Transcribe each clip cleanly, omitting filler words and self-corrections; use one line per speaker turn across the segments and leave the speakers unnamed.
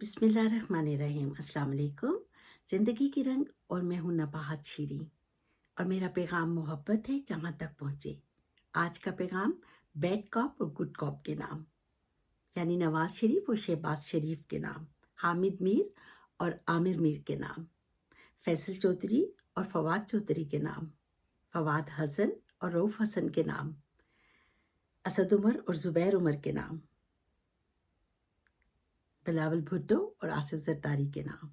बिस्मिल्लाहिर्रहमानिर्रहीम। अस्सलाम वालेकुम। ज़िंदगी के रंग और मैं हूँ नबाहत शीरी और मेरा पैगाम मोहब्बत है जहाँ तक पहुँचे। आज का पैगाम बैड कॉप और गुड कॉप के नाम, यानी नवाज शरीफ और शहबाज शरीफ के नाम, हामिद मीर और आमिर मीर के नाम, फैसल चौधरी और फवाद चौधरी के नाम, फवाद हसन और रऊफ़ हसन के नाम, असद उमर और ज़ुबैर उमर के नाम, बिलावल भुट्टो और आसिफ जरदारी के नाम।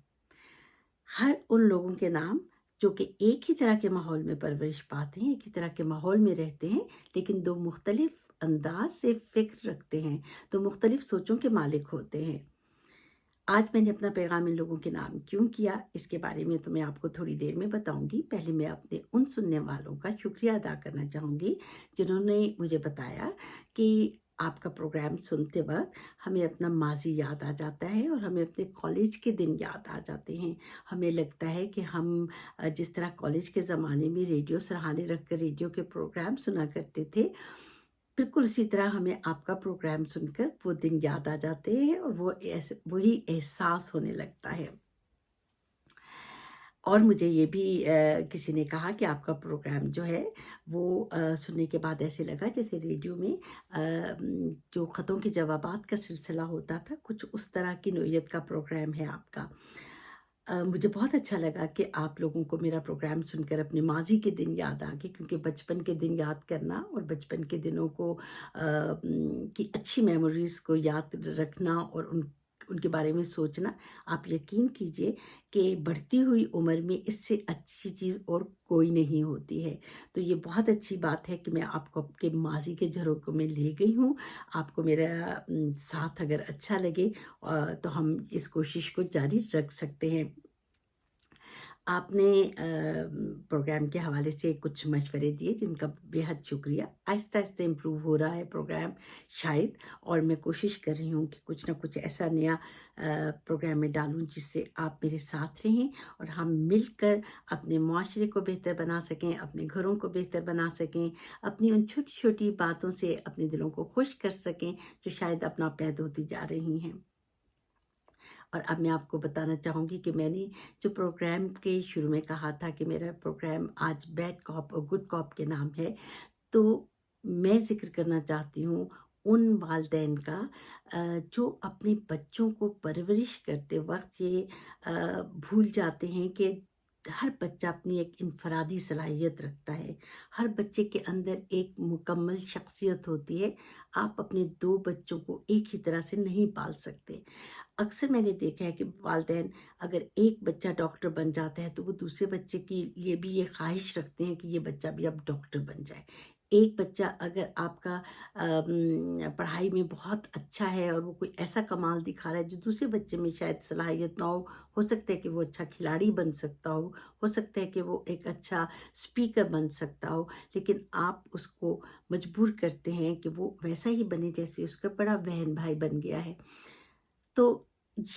हर उन लोगों के नाम जो कि एक ही तरह के माहौल में परवरिश पाते हैं, एक ही तरह के माहौल में रहते हैं, लेकिन दो मुख्तलिफ अंदाज से फ़िक्र रखते हैं, दो मुख्तलिफ सोचों के मालिक होते हैं। आज मैंने अपना पैगाम इन लोगों के नाम क्यों किया, इसके बारे में तो मैं आपको थोड़ी देर में बताऊंगी। पहले मैं अपने उन सुनने वालों का शुक्रिया अदा करना चाहूँगी जिन्होंने मुझे बताया कि आपका प्रोग्राम सुनते वक्त हमें अपना माजी याद आ जाता है और हमें अपने कॉलेज के दिन याद आ जाते हैं। हमें लगता है कि हम जिस तरह कॉलेज के ज़माने में रेडियो सराहने रख कर रेडियो के प्रोग्राम सुना करते थे, बिल्कुल उसी तरह हमें आपका प्रोग्राम सुनकर वो दिन याद आ जाते हैं और वो ऐसे वही एहसास होने लगता है। और मुझे ये भी किसी ने कहा कि आपका प्रोग्राम जो है वो सुनने के बाद ऐसे लगा जैसे रेडियो में जो ख़तों के जवाबात का सिलसिला होता था, कुछ उस तरह की नोयत का प्रोग्राम है आपका। मुझे बहुत अच्छा लगा कि आप लोगों को मेरा प्रोग्राम सुनकर अपने माज़ी के दिन याद आ गए, क्योंकि बचपन के दिन याद करना और बचपन के दिनों को की अच्छी मेमोरीज़ को याद रखना और उनके बारे में सोचना, आप यकीन कीजिए कि बढ़ती हुई उम्र में इससे अच्छी चीज़ और कोई नहीं होती है। तो ये बहुत अच्छी बात है कि मैं आपको आपके माज़ी के झरोकों में ले गई हूँ। आपको मेरा साथ अगर अच्छा लगे तो हम इस कोशिश को जारी रख सकते हैं। आपने प्रोग्राम के हवाले से कुछ मशवरे दिए जिनका बेहद शुक्रिया। आहिस्ता-आहिस्ता इम्प्रूव हो रहा है प्रोग्राम शायद, और मैं कोशिश कर रही हूँ कि कुछ ना कुछ ऐसा नया प्रोग्राम में डालूँ जिससे आप मेरे साथ रहें और हम मिलकर अपने मुआशरे को बेहतर बना सकें, अपने घरों को बेहतर बना सकें, अपनी उन छोटी-छोटी बातों से अपने दिलों को खुश कर सकें जो शायद अब नापैद होती जा रही हैं। और अब मैं आपको बताना चाहूँगी कि मैंने जो प्रोग्राम के शुरू में कहा था कि मेरा प्रोग्राम आज बैड कॉप और गुड कॉप के नाम है, तो मैं ज़िक्र करना चाहती हूँ उन वालिदैन का जो अपने बच्चों को परवरिश करते वक़्त ये भूल जाते हैं कि हर बच्चा अपनी एक इनफ़रादी सलाहियत रखता है। हर बच्चे के अंदर एक मुकम्मल शख्सियत होती है। आप अपने 2 बच्चों को एक ही तरह से नहीं पाल सकते। अक्सर मैंने देखा है कि वालिदैन अगर एक बच्चा डॉक्टर बन जाता है तो वो दूसरे बच्चे के लिए भी ये ख्वाहिश रखते हैं कि ये बच्चा भी अब डॉक्टर बन जाए। एक बच्चा अगर आपका पढ़ाई में बहुत अच्छा है और वो कोई ऐसा कमाल दिखा रहा है जो दूसरे बच्चे में शायद सलाहियत ना हो सकता है कि वो अच्छा खिलाड़ी बन सकता हो सकता है कि वो एक अच्छा स्पीकर बन सकता हो, लेकिन आप उसको मजबूर करते हैं कि वो वैसा ही बने जैसे उसका बड़ा बहन भाई बन गया है। तो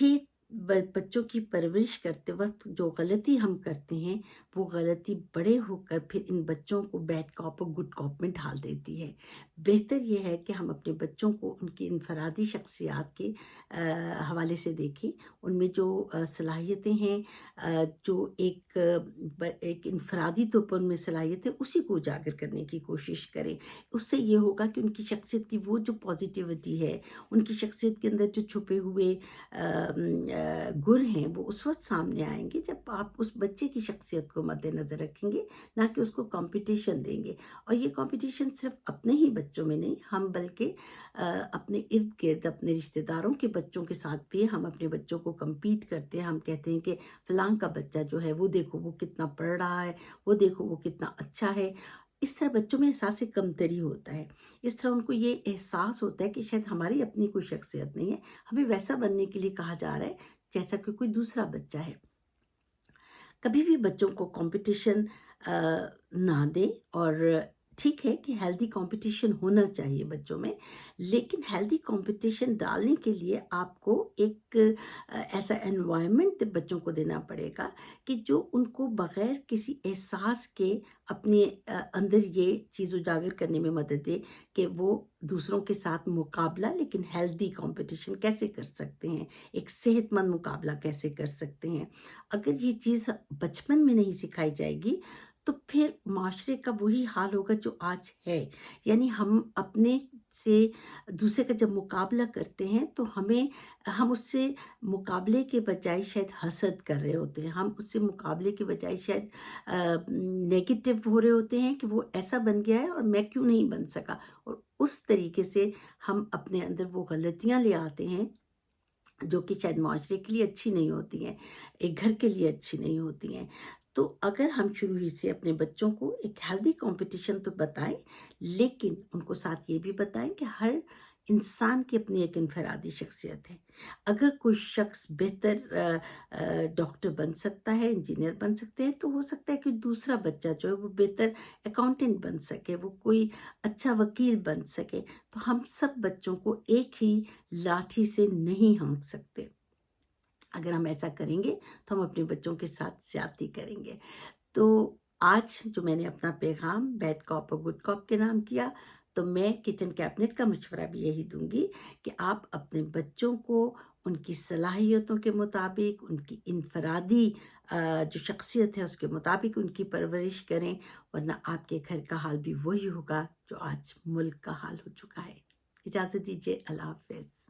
ये बच्चों की परवरिश करते वक़्त जो गलती हम करते हैं, वो गलती बड़े होकर फिर इन बच्चों को बैड कॉप और गुड कॉप में ढाल देती है। बेहतर ये है कि हम अपने बच्चों को उनकी इनफ़रादी शख्सियत के हवाले से देखें। उनमें जो सलाहियतें हैं, जो एक इनफ़रादी तौर पर उनमें सलाहियत है, उसी को उजागर करने की कोशिश करें। उससे ये होगा कि उनकी शख्सियत की वो जो पॉज़िटिविटी है, उनकी शख्सियत के अंदर जो छुपे हुए गुण हैं, वो उस वक़्त सामने आएँगे जब आप उस बच्चे की शख्सियत को मद्देनज़र रखेंगे, ना कि उसको कॉम्पिटिशन देंगे। और ये कॉम्पिटिशन सिर्फ़ अपने ही बच्चों में नहीं, हम बल्कि अपने इर्द-गिर्द अपने रिश्तेदारों के बच्चों के साथ भी हम अपने बच्चों को कम्पीट करते हैं। हम कहते हैं कि फलाँ का बच्चा जो है वो देखो वो कितना पढ़ रहा है, वो देखो वो कितना अच्छा है। इस तरह बच्चों में एहसास कमतरी होता है। इस तरह उनको ये एहसास होता है कि शायद हमारी अपनी कोई शख्सियत नहीं है, हमें वैसा बनने के लिए कहा जा रहा है जैसा कि कोई दूसरा बच्चा है। कभी भी बच्चों को कंपटीशन ना दें और ٹھیک ہے کہ ہیلدی کمپٹیشن ہونا چاہیے بچوں میں، لیکن ہیلدی کمپٹیشن ڈالنے کے لیے آپ کو ایک ایسا انوائرمنٹ بچوں کو دینا پڑے گا کہ جو ان کو بغیر کسی احساس کے اپنے اندر یہ چیز اجاگر کرنے میں مدد دے کہ وہ دوسروں کے ساتھ مقابلہ لیکن ہیلدی کمپٹیشن کیسے کر سکتے ہیں، ایک صحت مند مقابلہ کیسے کر سکتے ہیں۔ اگر یہ چیز بچپن میں نہیں سکھائی جائے گی تو پھر معاشرے کا وہی حال ہوگا جو آج ہے، یعنی ہم اپنے سے دوسرے کا جب مقابلہ کرتے ہیں تو ہم اس سے مقابلے کے بجائے شاید حسد کر رہے ہوتے ہیں، ہم اس سے مقابلے کے بجائے شاید نیگیٹو ہو رہے ہوتے ہیں کہ وہ ایسا بن گیا ہے اور میں کیوں نہیں بن سکا، اور اس طریقے سے ہم اپنے اندر وہ غلطیاں لے آتے ہیں جو کہ شاید معاشرے کے لیے اچھی نہیں ہوتی ہیں، ایک گھر کے لیے اچھی نہیں ہوتی ہیں۔ تو اگر ہم شروع ہی سے اپنے بچوں کو ایک ہیلدی کمپٹیشن تو بتائیں، لیکن ان کو ساتھ یہ بھی بتائیں کہ ہر انسان کی اپنی ایک انفرادی شخصیت ہے۔ اگر کوئی شخص بہتر ڈاکٹر بن سکتا ہے، انجینئر بن سکتے ہیں، تو ہو سکتا ہے کہ دوسرا بچہ جو ہے وہ بہتر اکاؤنٹنٹ بن سکے، وہ کوئی اچھا وکیل بن سکے۔ تو ہم سب بچوں کو ایک ہی لاٹھی سے نہیں ہانک سکتے۔ اگر ہم ایسا کریں گے تو ہم اپنے بچوں کے ساتھ زیادتی کریں گے۔ تو آج جو میں نے اپنا پیغام بیڈ کاپ اور گڈ کاپ کے نام کیا، تو میں کچن کیبنٹ کا مشورہ بھی یہی دوں گی کہ آپ اپنے بچوں کو ان کی صلاحیتوں کے مطابق، ان کی انفرادی جو شخصیت ہے اس کے مطابق ان کی پرورش کریں، ورنہ آپ کے گھر کا حال بھی وہی ہوگا جو آج ملک کا حال ہو چکا ہے۔ اجازت دیجیے، اللہ حافظ۔